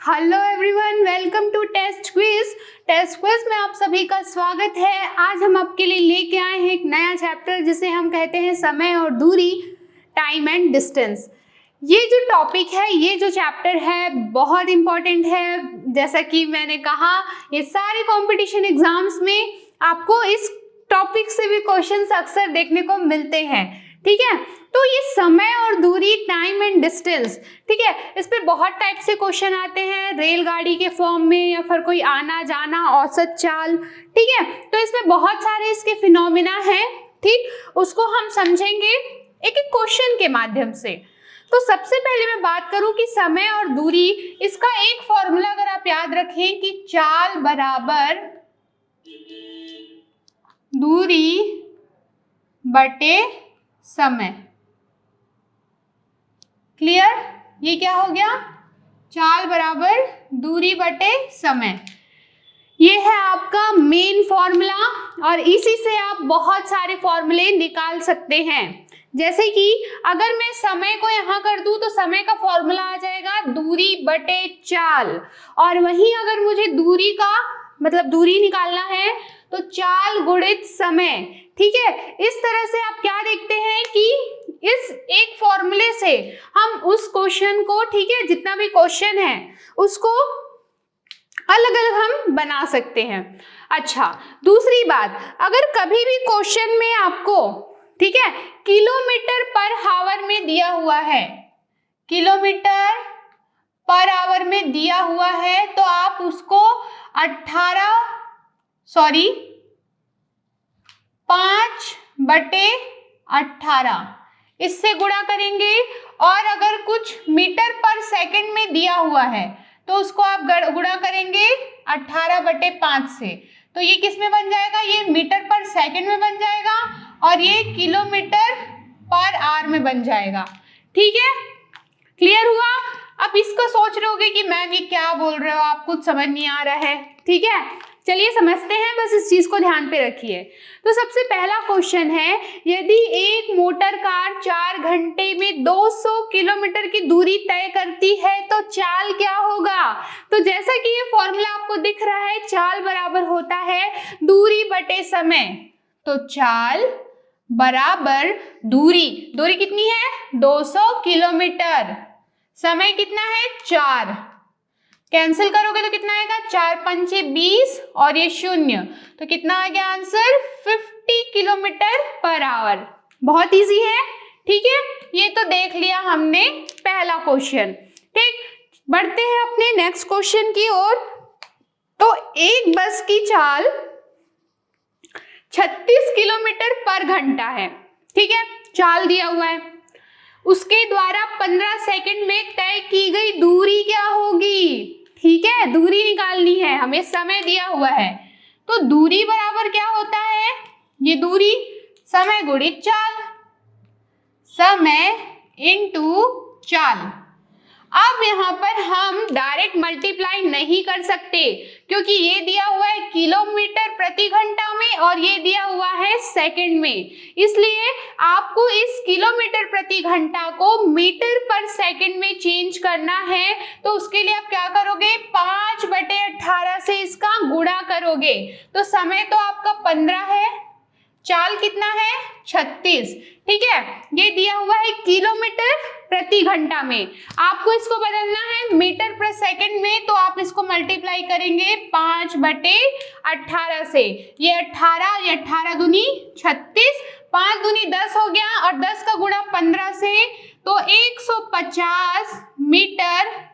Hello everyone, welcome to test quiz. Test quiz में आप सभी का स्वागत है। आज हम आपके लिए लेके आए हैं एक नया चैप्टर जिसे हम कहते हैं समय और दूरी, टाइम एंड डिस्टेंस। ये जो टॉपिक है, ये जो चैप्टर है, बहुत इंपॉर्टेंट है। जैसा कि मैंने कहा, ये सारे कंपटीशन एग्जाम्स में आपको इस टॉपिक से भी क्वेश्चंस अक्सर देखने को मिलते हैं। ठीक है, तो ये समय और दूरी, टाइम एंड डिस्टेंस, ठीक है, इस पे बहुत टाइप से क्वेश्चन आते हैं, रेलगाड़ी के फॉर्म में या फिर कोई आना जाना, औसत चाल। ठीक है, तो इसमें बहुत सारे इसके फिनोमिना हैं। ठीक, उसको हम समझेंगे एक एक क्वेश्चन के माध्यम से। तो सबसे पहले मैं बात करूं कि समय और दूरी, इसका एक फॉर्मूला अगर आप याद रखें कि चाल बराबर दूरी बटे समय। क्लियर? ये क्या हो गया? चाल बराबर दूरी बटे समय। ये है आपका मेन फॉर्मूला और इसी से आप बहुत सारे फॉर्मूले निकाल सकते हैं। जैसे कि अगर मैं समय को यहाँ कर दूं तो समय का फॉर्मूला आ जाएगा दूरी बटे चाल, और वहीं अगर मुझे दूरी का मतलब दूरी निकालना है तो चाल गुणित समय। ठीक है, इस तरह से आप क्या देखते हैं कि इस एक फॉर्मूले से हम उस क्वेश्चन को, ठीक है, जितना भी क्वेश्चन है उसको अलग अलग हम बना सकते हैं। अच्छा, दूसरी बात, अगर कभी भी क्वेश्चन में आपको, ठीक है, किलोमीटर पर आवर में दिया हुआ है, किलोमीटर पर आवर में दिया हुआ है, तो आप उसको 5/18 इससे गुणा करेंगे। और अगर कुछ मीटर पर सेकंड में दिया हुआ है तो उसको आप गुणा करेंगे 18/5 से। तो ये किस में बन जाएगा? ये मीटर पर सेकंड में बन जाएगा और ये किलोमीटर पर आवर में बन जाएगा। ठीक है, क्लियर हुआ? अब इसको सोच रहे होगे कि मैम ये क्या बोल रहे हो आप, कुछ समझ नहीं आ रहा है। ठीक है, चलिए समझते हैं, बस इस चीज को ध्यान पे रखिए। तो सबसे पहला क्वेश्चन है, यदि एक मोटर कार 4 घंटे में 200 किलोमीटर की दूरी तय करती है तो चाल क्या होगा? तो जैसा कि ये फॉर्मूला आपको दिख रहा है, चाल बराबर होता है दूरी बटे समय। तो चाल बराबर दूरी, दूरी कितनी है? 200 किलोमीटर, समय कितना है? 4। कैंसिल करोगे तो कितना आएगा? 4 पंचे 20 और ये 0, तो कितना आ गया आंसर? 50 kilometre per hour. बहुत इजी है। ठीक है, ये तो देख लिया हमने पहला क्वेश्चन। ठीक, बढ़ते हैं अपने नेक्स्ट क्वेश्चन की ओर। तो एक बस की चाल 36 किलोमीटर पर घंटा है। ठीक है, चाल दिया हुआ है, उसके द्वारा 15 सेकंड में तय की गई दूरी क्या होगी? ठीक है, दूरी निकालनी है हमें, समय दिया हुआ है। तो दूरी बराबर क्या होता है? ये दूरी समय गुणित चाल, समय इनटू चाल। अब यहाँ पर हम डायरेक्ट मल्टीप्लाई नहीं कर सकते क्योंकि ये दिया हुआ है किलोमीटर प्रति घंटा में और ये दिया हुआ है सेकंड में। इसलिए आपको इस किलोमीटर प्रति घंटा को मीटर पर सेकंड में चेंज करना है। तो उसके लिए आप क्या करोगे? 5/18 से इसका गुणा करोगे। तो समय तो आपका 15 है, चाल कितना है? 36। ठीक है, ये दिया हुआ है किलोमीटर प्रति घंटा में, आपको इसको बदलना है मीटर पर सेकंड में। तो आप इसको मल्टीप्लाई करेंगे 5/18 से। ये 18, ये 18 दूनी 36, 5 दूनी 10 हो गया और 10 का गुणा 15 से, तो 150 मीटर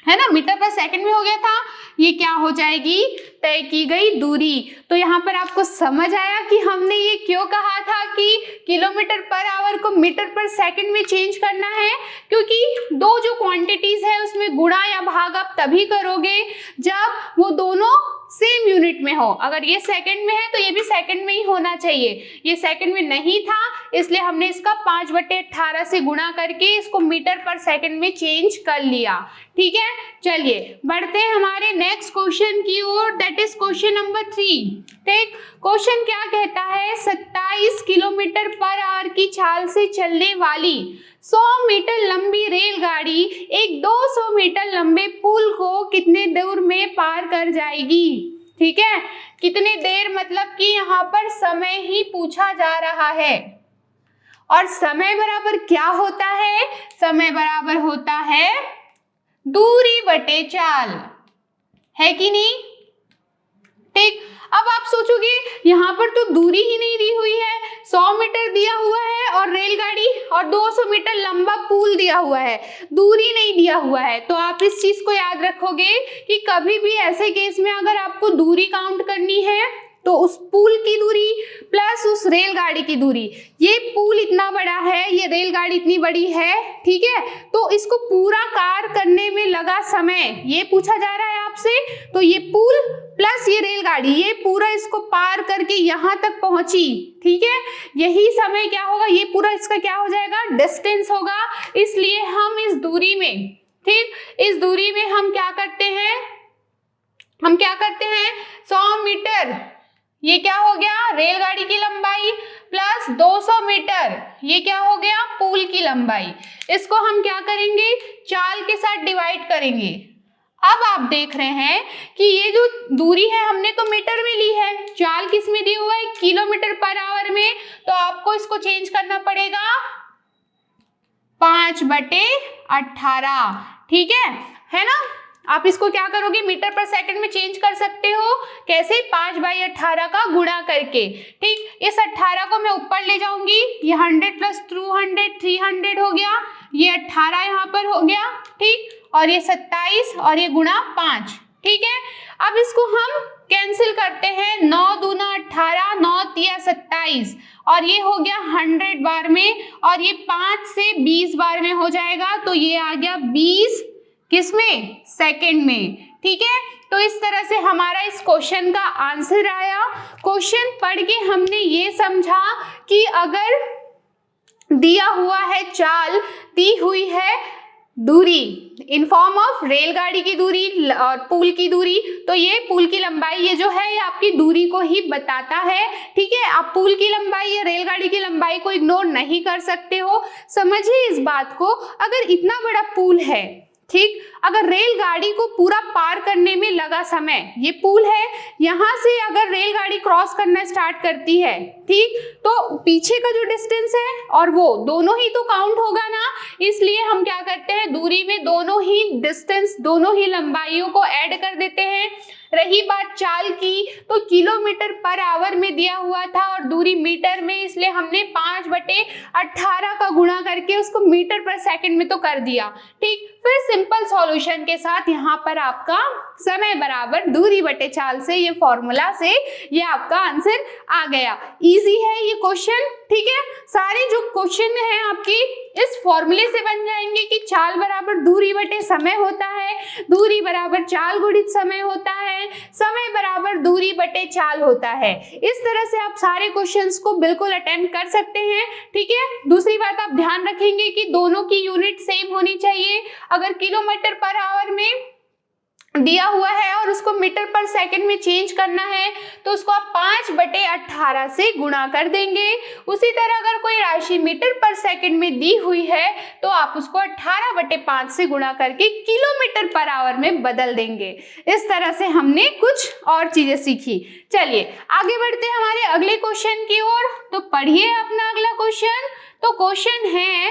है ना, मीटर पर सेकंड में हो गया था। ये क्या हो जाएगी? तय की गई दूरी। तो यहाँ पर आपको समझ आया कि हमने ये क्यों कहा था कि किलोमीटर पर आवर को मीटर पर सेकंड में चेंज करना है, क्योंकि दो जो क्वांटिटीज है उसमें गुणा या भाग आप तभी करोगे जब वो दोनों सेम यूनिट में हो। अगर ये सेकंड में है तो ये भी सेकंड में ही होना चाहिए। ये सेकंड में नहीं था इसलिए हमने इसका 5/18 से गुणा करके इसको मीटर पर सेकंड में चेंज कर लिया। ठीक है, चलिए बढ़ते हैं हमारे नेक्स्ट क्वेश्चन की ओर, दैट इज क्वेश्चन नंबर 3। ठीक, क्वेश्चन क्या कहता है, 27 किलोमीटर पर आवर की चाल से चलने वाली 100 मीटर लंबी रेलगाड़ी एक 200 मीटर लंबे पुल को कितने दूर में पार कर जाएगी। ठीक है, कितने देर मतलब कि यहाँ पर समय ही पूछा जा रहा है। और समय बराबर क्या होता है, समय बराबर होता है दूरी बटे चाल, है कि नहीं। ठीक, अब आप सोचोगे यहाँ पर तो दूरी ही नहीं दी हुई है, 100 मीटर दिया हुआ है और रेलगाड़ी और 200 मीटर लंबा पुल दिया हुआ है, दूरी नहीं दिया हुआ है। तो आप इस चीज को याद रखोगे कि कभी भी ऐसे केस में अगर आपको दूरी काउंट करनी है तो उस पुल की दूरी प्लस उस रेलगाड़ी की दूरी, ये पुल इतना बड़ा है, ये रेलगाड़ी इतनी बड़ी है, ठीक है, तो इसको पूरा पार करने में लगा समय ये पूछा जा रहा है आपसे। तो ये पुल प्लस ये रेलगाड़ी, ये पूरा इसको पार करके यहाँ तक पहुंची, ठीक है, यही समय क्या होगा, ये पूरा इसका क्या हो जाएगा, डिस्टेंस होगा। इसलिए हम इस दूरी में, ठीक, इस दूरी में हम क्या करते हैं, 100 मीटर, ये क्या हो गया, रेलगाड़ी की लंबाई प्लस 200 मीटर, ये क्या हो गया, पुल की लंबाई। इसको हम क्या करेंगे, चाल के साथ डिवाइड करेंगे। अब आप देख रहे हैं कि ये जो दूरी है हमने तो मीटर में ली है, चाल किस में दी हुआ है, किलोमीटर पर आवर में, तो आपको इसको चेंज करना पड़ेगा 5/18, ठीक है ना। आप इसको क्या करोगे, मीटर पर सेकंड में चेंज कर सकते हो, कैसे, 5/18 का गुणा करके। ठीक, इस 18 को मैं ऊपर ले जाऊंगी, ये 100 प्लस 200 300 हो गया, ये 18 यहाँ पर हो गया, ठीक, और ये 27 और ये गुणा 5, ठीक है। अब इसको हम कैंसिल करते हैं, 9 दूना 18, 9 तिया 27, और ये हो गया 100 बार में, और ये 5 से 20 बार में हो जाएगा, तो ये आ गया 20 किसमें, सेकंड में, ठीक है। तो इस तरह से हमारा इस क्वेश्चन का आंसर आया। क्वेश्चन पढ़ के हमने ये समझा कि अगर दिया हुआ है चाल, दी हुई है दूरी इन फॉर्म ऑफ रेलगाड़ी की दूरी और पुल की दूरी, तो ये पुल की लंबाई ये जो है ये आपकी दूरी को ही बताता है, ठीक है। आप पुल की लंबाई या रेलगाड़ी की लंबाई को इग्नोर नहीं कर सकते हो। समझिए इस बात को, अगर इतना बड़ा पुल है, ठीक, अगर रेलगाड़ी को पूरा पार करने में लगा समय, ये पुल है, यहाँ से अगर रेलगाड़ी क्रॉस करना स्टार्ट करती है, ठीक, तो पीछे का जो डिस्टेंस है और वो दोनों ही तो काउंट होगा ना। इसलिए हम क्या करते हैं, दूरी में दोनों ही डिस्टेंस, दोनों ही लंबाइयों को ऐड कर देते हैं। रही बात चाल की, तो किलोमीटर पर आवर में दिया हुआ था और दूरी मीटर में, इसलिए हमने 5/18 का गुणा करके उसको मीटर पर सेकंड में तो कर दिया, ठीक। फिर सिंपल सॉल्यूशन के साथ यहाँ पर आपका समय बराबर दूरी बटे चाल से, ये फॉर्मूला से ये आपका आंसर आ गया। इजी है ये क्वेश्चन, ठीक है। सारे जो क्वेश्चन है आपकी इस फॉर्मूले से बन जाएंगे कि चाल बराबर दूरी बटे समय होता है, दूरी बराबर चाल गुणित समय होता है, समय बराबर दूरी बटे चाल होता है। इस तरह से आप सारे क्वेश्चंस को बिल्कुल अटेम्प्ट कर सकते हैं, ठीक है। दूसरी बात आप ध्यान रखेंगे कि दोनों की यूनिट सेम होनी चाहिए। अगर किलोमीटर पर आवर में दिया हुआ है और उसको मीटर पर सेकंड में चेंज करना है तो उसको आप 5/18 से गुणा कर देंगे। उसी तरह अगर कोई राशि मीटर पर सेकंड में दी हुई है तो आप उसको 18/5 से गुणा करके किलोमीटर पर आवर में बदल देंगे। इस तरह से हमने कुछ और चीजें सीखी। चलिए आगे बढ़ते हैं हमारे अगले क्वेश्चन की ओर। तो पढ़िए अपना अगला क्वेश्चन। तो क्वेश्चन है,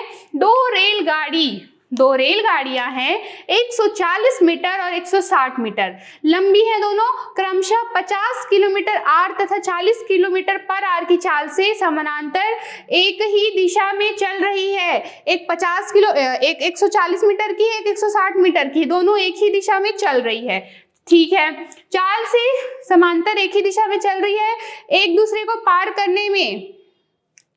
दो रेलगाड़ियां हैं, 140 मीटर और 160 मीटर लंबी है, दोनों क्रमशः 50 किलोमीटर आर तथा 40 किलोमीटर पर आर की चाल से समानांतर एक ही दिशा में चल रही है। एक 140 मीटर की है, एक 160 मीटर की, दोनों एक ही दिशा में चल रही है, ठीक है। चाल से समांतर एक ही दिशा में चल रही है, एक दूसरे को पार करने में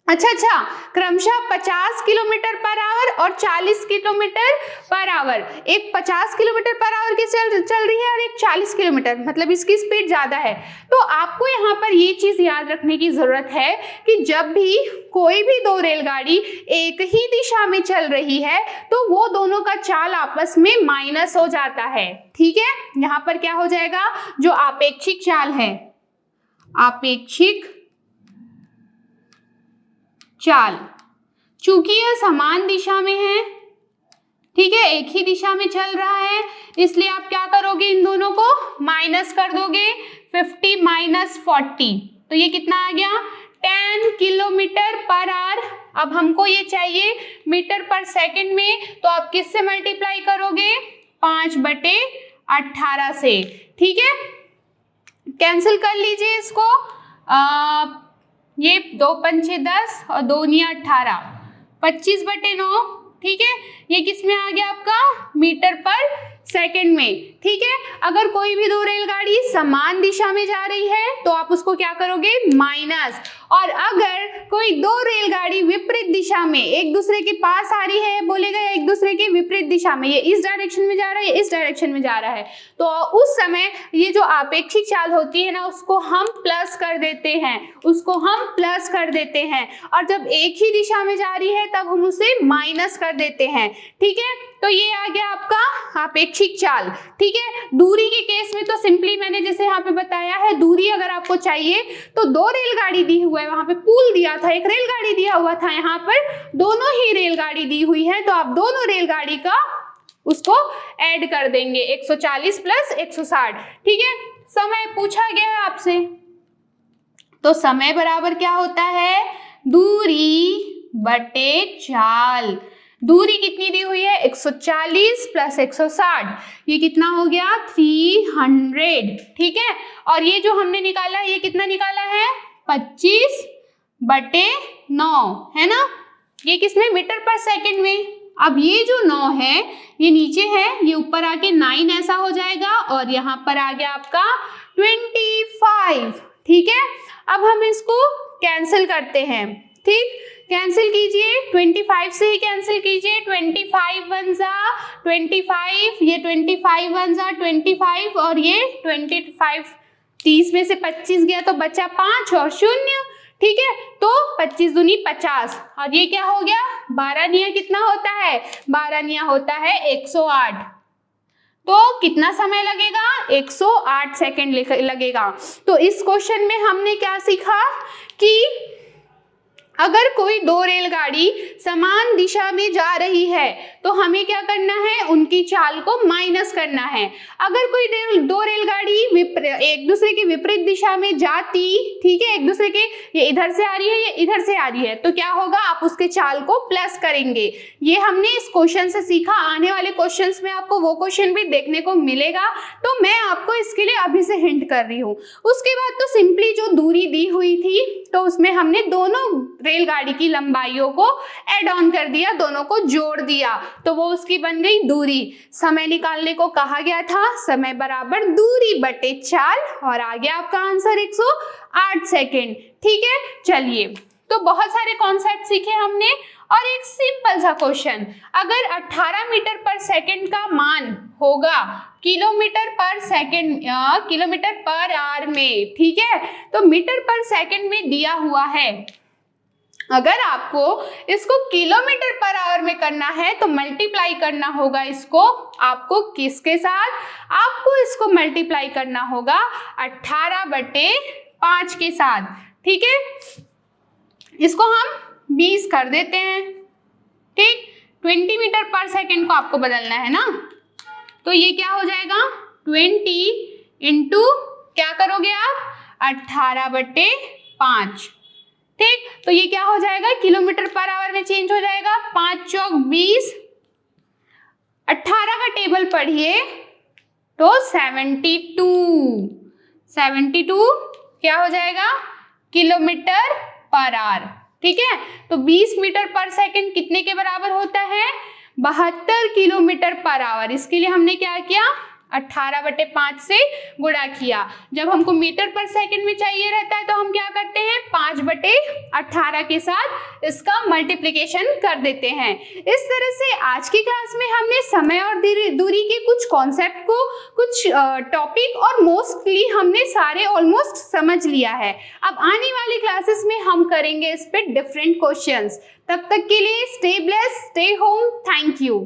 अच्छा, क्रमशः 50 किलोमीटर पर आवर और 40 किलोमीटर पर आवर, एक 50 किलोमीटर पर आवर की चल रही है और एक 40 किलोमीटर, मतलब इसकी स्पीड ज़्यादा है। तो आपको यहाँ पर ये चीज़ याद रखने की ज़रूरत है कि जब भी कोई भी दो रेलगाड़ी एक ही दिशा में चल रही है तो वो दोनों का चाल आपस में माइनस हो जाता है। ठीक है, यहाँ पर क्या हो जाएगा, जो आपेक्षिक चाल है, आपेक्षिक चाल, चूंकि यह समान दिशा में है, ठीक है, एक ही दिशा में चल रहा है, इसलिए आप क्या करोगे, इन दोनों को माइनस कर दोगे। 50 माइनस 40, तो ये कितना आ गया, 10 किलोमीटर पर आवर। अब हमको ये चाहिए मीटर पर सेकंड में, तो आप किससे मल्टीप्लाई करोगे, 5/18 से। ठीक है, कैंसिल कर लीजिए इसको, ये 2 पंचे 10 और 2 निया 18, 25/9। ठीक है, ये किस में आ गया आपका, मीटर पर सेकंड में। ठीक है, अगर कोई भी दो रेलगाड़ी समान दिशा में जा रही है तो आप उसको क्या करोगे, माइनस। और अगर कोई दो रेलगाड़ी विपरीत दिशा में एक दूसरे के पास आ रही है, बोलेगा एक दूसरे के विपरीत दिशा में, ये इस डायरेक्शन में जा रहा है, इस डायरेक्शन में जा रहा है, तो उस समय ये जो आपेक्षिक चाल होती है ना, उसको हम प्लस कर देते हैं, उसको हम प्लस कर देते हैं। और जब एक ही दिशा में जा रही है तब हम उसे माइनस कर देते हैं। ठीक है, तो ये आ गया आपका आपेक्षिक चाल। ठीक है, दूरी के केस में तो सिंपली मैंने जैसे यहाँ पे बताया है, दूरी अगर आपको चाहिए तो दो रेलगाड़ी दी हुआ है, वहां पे पुल दिया था, एक रेलगाड़ी दिया हुआ था, यहाँ पर दोनों ही रेलगाड़ी दी हुई है, तो आप दोनों रेलगाड़ी का उसको ऐड कर देंगे, 140 प्लस 160। ठीक है, समय पूछा गया है आपसे, तो समय बराबर क्या होता है, दूरी बटे चाल। दूरी कितनी दी हुई है, 140 प्लस 160, ये कितना हो गया, 300। ठीक है, और ये जो हमने निकाला ये कितना निकाला है, 25/9, है ना, ये किसमें, मीटर पर सेकंड में। अब ये जो 9 है ये नीचे है, ये ऊपर आके 9 ऐसा हो जाएगा, और यहाँ पर आ गया आपका 25। ठीक है, अब हम इसको कैंसिल करते हैं। ठीक, कैंसिल कीजिए, 25 से ही कैंसिल कीजिए, 25 1 जा 25, ये 25 1 जा 25, और ये 25, 30 में से 25 गया तो बचा 5 और 0। ठीक है, तो 25 दूनी 50, और ये क्या हो गया, 12 निया कितना होता है, 12 निया होता है 108। तो कितना समय लगेगा, 108 सेकेंड लगेगा। तो इस क्वेश्चन में हमने क्या सीखा कि अगर कोई दो रेलगाड़ी समान दिशा में जा रही है तो हमें क्या करना है, उनकी चाल को माइनस करना है। अगर कोई दो रेलगाड़ी एक दूसरे की विपरीत दिशा में जाती, ठीक है, एक दूसरे के, ये इधर से आ रही है, ये इधर से आ रही है, तो क्या होगा, आप उसके चाल को प्लस करेंगे। ये हमने इस क्वेश्चन से सीखा। आने वाले क्वेश्चंस में आपको वो क्वेश्चन भी देखने को मिलेगा, तो मैं आपको इसके लिए अभी से हिंट कर रही हूँ। उसके बाद तो सिंपली जो दूरी दी हुई थी तो उसमें हमने दोनों रेलगाड़ी की लंबाइयों को ऐड ऑन कर दिया, दोनों को जोड़ दिया, तो वो उसकी बन गई दूरी। समय निकालने को कहा गया था, समय बराबर दूरी बटे चाल, और आ गया आपका आंसर 108 सेकेंड। ठीक है, चलिए, तो बहुत सारे कॉन्सेप्ट सीखे हमने, और एक सिंपल सा क्वेश्चन, अगर 18 मीटर पर सेकंड का मान होगा किलोमीटर पर सेकंड, किलोमीटर पर आवर में, ठीक है, तो मीटर पर सेकंड में दिया हुआ है। अगर आपको इसको किलोमीटर पर आवर में करना है तो मल्टीप्लाई करना होगा इसको, आपको किसके साथ, आपको इसको मल्टीप्लाई करना होगा 18/5 के साथ। ठीक है, इसको हम 20 कर देते हैं। ठीक, 20 मीटर पर सेकंड को आपको बदलना है ना, तो ये क्या हो जाएगा, 20 इंटू क्या करोगे आप, 18/5। ठीक, तो ये क्या हो जाएगा, किलोमीटर पर आवर में चेंज हो जाएगा, 5 चौक 20, 18 का टेबल पढ़िए तो 72 क्या हो जाएगा, किलोमीटर पर आवर। ठीक है, तो 20 मीटर पर सेकंड कितने के बराबर होता है, 72 किलोमीटर पर आवर। इसके लिए हमने क्या किया, 18/5 से गुणा किया। जब हमको मीटर पर सेकंड में चाहिए रहता है तो हम क्या करते हैं, 5/18 18 के साथ इसका मल्टीप्लिकेशन कर देते हैं। इस तरह से आज की क्लास में हमने समय और दूरी के कुछ कॉन्सेप्ट को, कुछ टॉपिक और मोस्टली हमने सारे ऑलमोस्ट समझ लिया है। अब आने वाली क्लासेस में हम करेंगे इस पे डिफरेंट क्वेश्चंस। तब तक के लिए stay blessed, stay home, thank you.